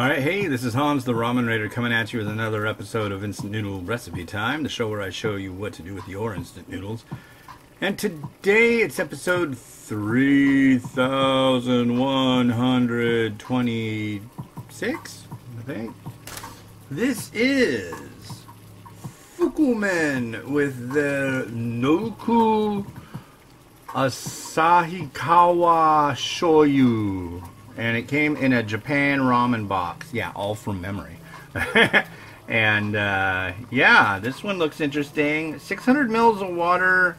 Alright, hey, this is Hans the Ramen Raider coming at you with another episode of Instant Noodle Recipe Time, the show where I show you what to do with your instant noodles. And today it's episode 3126, I think. This is Fukumen with the Noukou Asahiwara Shoyu. And it came in a Japan ramen box. Yeah, all from memory. And, yeah, this one looks interesting. 600 mils of water.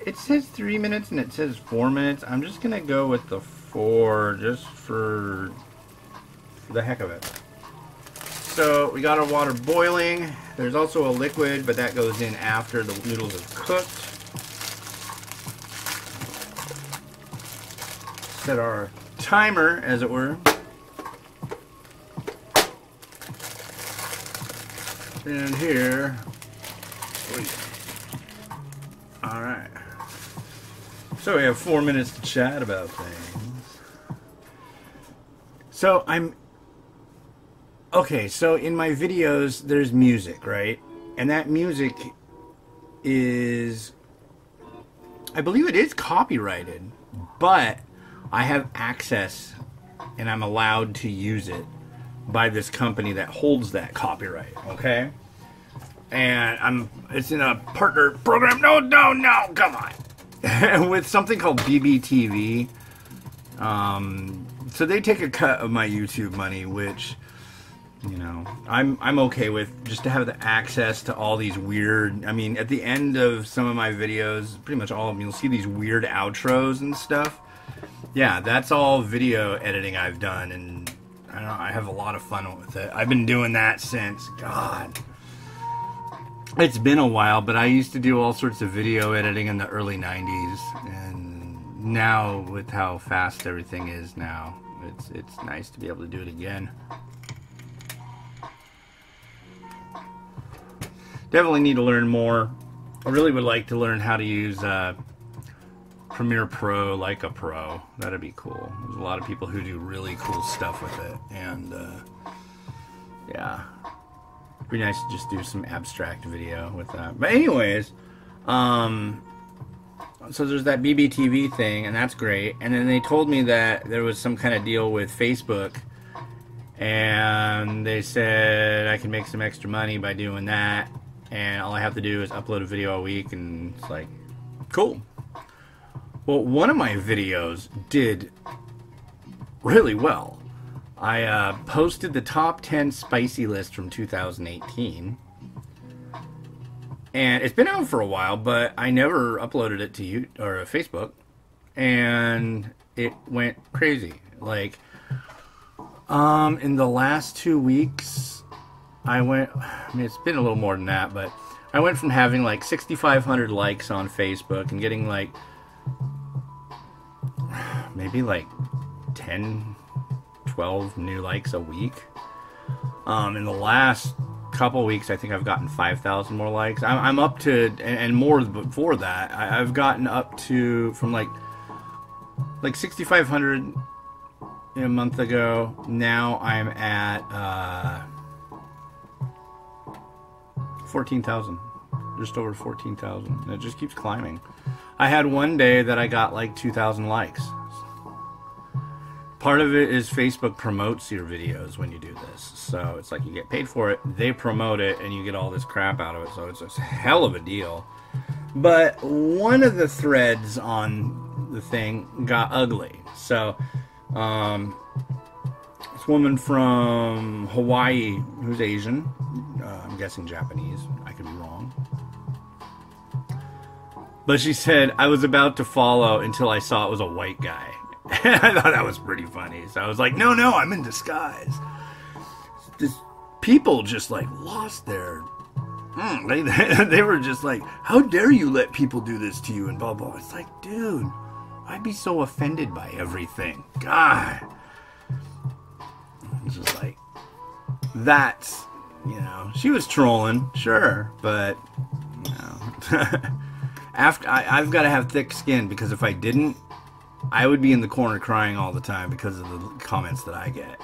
It says 3 minutes and it says 4 minutes. I'm just going to go with the 4 just for the heck of it. So, we got our water boiling. There's also a liquid, but that goes in after the noodles are cooked. Set our timer, as it were. And here, alright. So we have 4 minutes to chat about things. So okay, so in my videos, there's music, right? And that music is, I believe it is copyrighted, but I have access and I'm allowed to use it by this company that holds that copyright, okay? And it's in a partner program. No, come on. With something called BBTV. So they take a cut of my YouTube money, which, you know, I'm okay with, just to have the access to all these weird, I mean, at the end of some of my videos, pretty much all of them, you'll see these weird outros and stuff. Yeah, that's all video editing I've done, and I don't know, I have a lot of fun with it. I've been doing that since, God, it's been a while, but I used to do all sorts of video editing in the early 90s, and now with how fast everything is now, it's nice to be able to do it again. Definitely need to learn more. I really would like to learn how to use Premiere Pro like a pro. That'd be cool. There's a lot of people who do really cool stuff with it, and yeah, it'd be nice to just do some abstract video with that. But anyways, so there's that BBTV thing, and that's great. And then they told me that there was some kind of deal with Facebook, and they said I can make some extra money by doing that, and all I have to do is upload a video a week, and it's like, cool. Well, one of my videos did really well. I posted the top 10 spicy list from 2018. And it's been out for a while, but I never uploaded it to you or Facebook. And it went crazy. Like, in the last 2 weeks, I mean, it's been a little more than that, but I went from having like 6,500 likes on Facebook and getting like maybe like 10, 12 new likes a week. In the last couple weeks, I think I've gotten 5,000 more likes. I'm up to, and more before that. I've gotten up to, from like 6,500 a month ago. Now I'm at 14,000. Just over 14,000. It just keeps climbing. I had one day that I got like 2,000 likes. Part of it is Facebook promotes your videos when you do this. So it's like you get paid for it, they promote it, and you get all this crap out of it. So it's a hell of a deal. But one of the threads on the thing got ugly. So this woman from Hawaii who's Asian, I'm guessing Japanese, I could be wrong. But she said, I was about to follow until I saw it was a white guy. And I thought that was pretty funny. So I was like, no, I'm in disguise. People just like lost their... They were just like, how dare you let people do this to you and blah, blah. It's like, dude, I'd be so offended by everything. God. It's just like, that's, you know, she was trolling, sure, but, you know. I've got to have thick skin, because if I didn't, I would be in the corner crying all the time because of the comments that I get.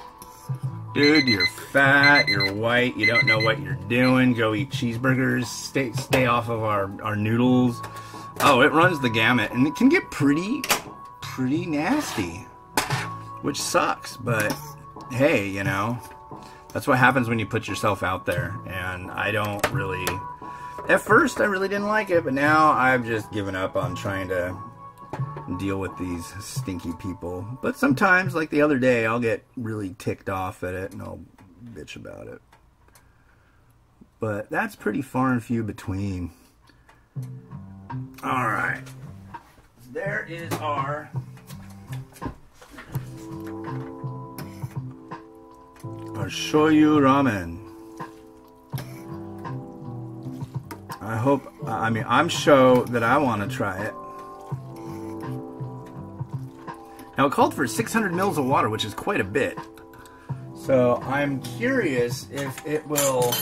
Dude, you're fat, you're white, you don't know what you're doing. Go eat cheeseburgers, stay off of our noodles. Oh, it runs the gamut, and it can get pretty nasty, which sucks, but hey, you know, that's what happens when you put yourself out there. And I don't really, at first I really didn't like it, but now I've just given up on trying to deal with these stinky people. But sometimes, like the other day, I'll get really ticked off at it and I'll bitch about it. But that's pretty far and few between. Alright. There is our shoyu ramen. I'm sure that I want to try it. Now it called for 600 mils of water, which is quite a bit. So I'm curious if it will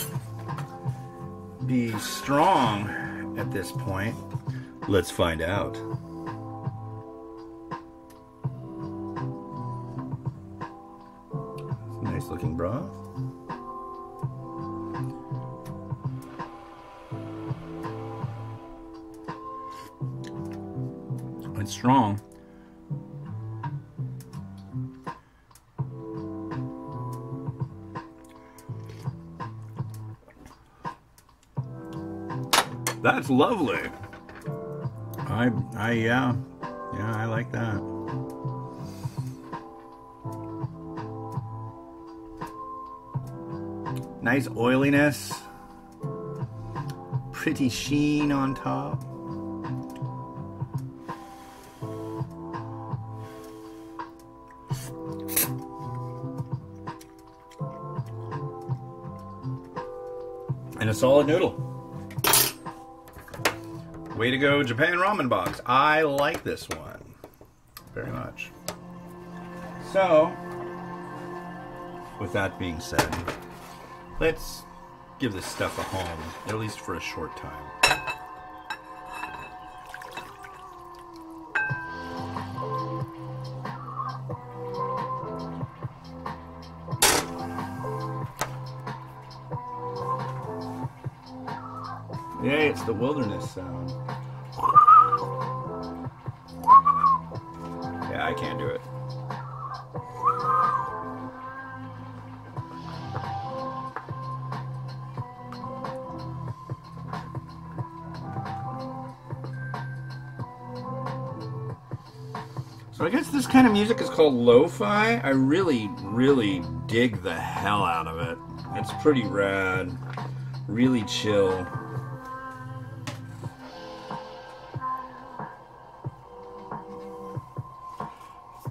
be strong at this point. Let's find out. Nice looking broth. It's strong. That's lovely. Yeah, I like that. Nice oiliness. Pretty sheen on top. And a solid noodle. Way to go, Japan Ramen Box. I like this one very much. So, with that being said, let's give this stuff a home, at least for a short time. Yay, it's the wilderness sound. Yeah, I can't do it. So I guess this kind of music is called lo-fi. I really dig the hell out of it. It's pretty rad. Really chill.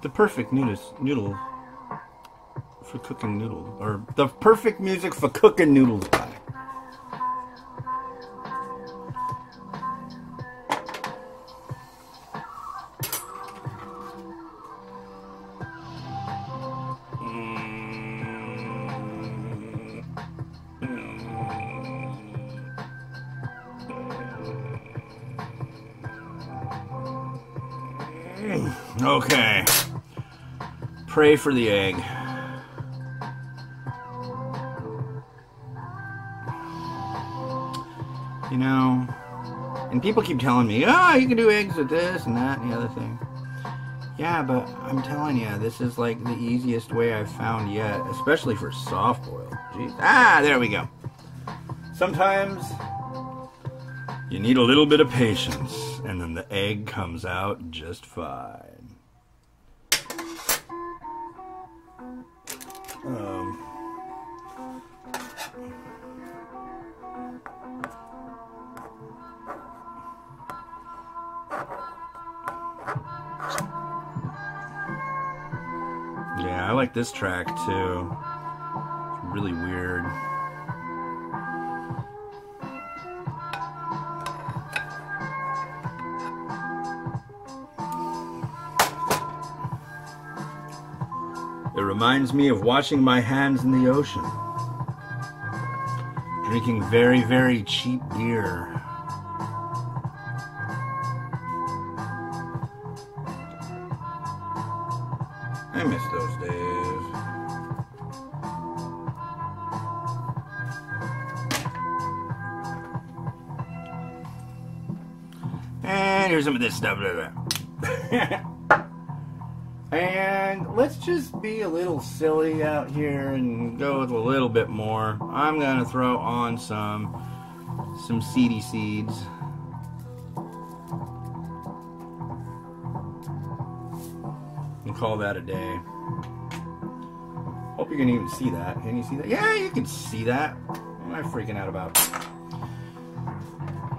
The perfect noodle for cooking noodles, or the perfect music for cooking noodles by. Okay. Pray for the egg. You know, and people keep telling me, oh, you can do eggs with this and that and the other thing. Yeah, but I'm telling you, this is like the easiest way I've found yet, especially for soft boiled. Jeez. Ah, there we go. Sometimes you need a little bit of patience, and then the egg comes out just fine. Yeah, I like this track too. It's really weird. It reminds me of washing my hands in the ocean. Drinking very cheap beer. I miss those days. And here's some of this stuff. And let's just be a little silly out here and go with a little bit more. I'm gonna throw on some seedy seeds. And call that a day. Hope you can even see that. Can you see that? Yeah, you can see that. What am I freaking out about?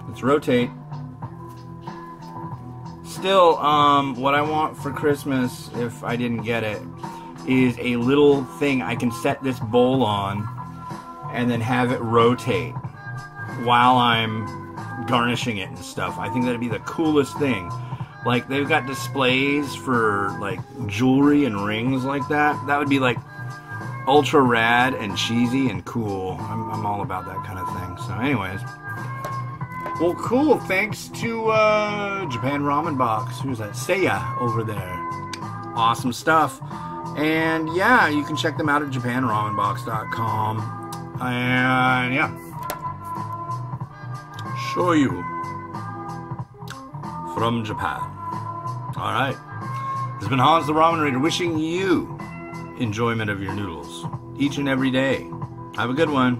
Let's rotate. Still, what I want for Christmas, if I didn't get it, is a little thing I can set this bowl on and then have it rotate while I'm garnishing it and stuff. I think that'd be the coolest thing. Like, they've got displays for, like, jewelry and rings like that. That would be, like, ultra rad and cheesy and cool. I'm all about that kind of thing. So, anyways. Well, cool. Thanks to Japan Ramen Box. Who's that? Seiya over there. Awesome stuff. And yeah, you can check them out at japanramenbox.com. And yeah. Shoyu from Japan. Alright. This has been Hans the Ramen Raider wishing you enjoyment of your noodles each and every day. Have a good one.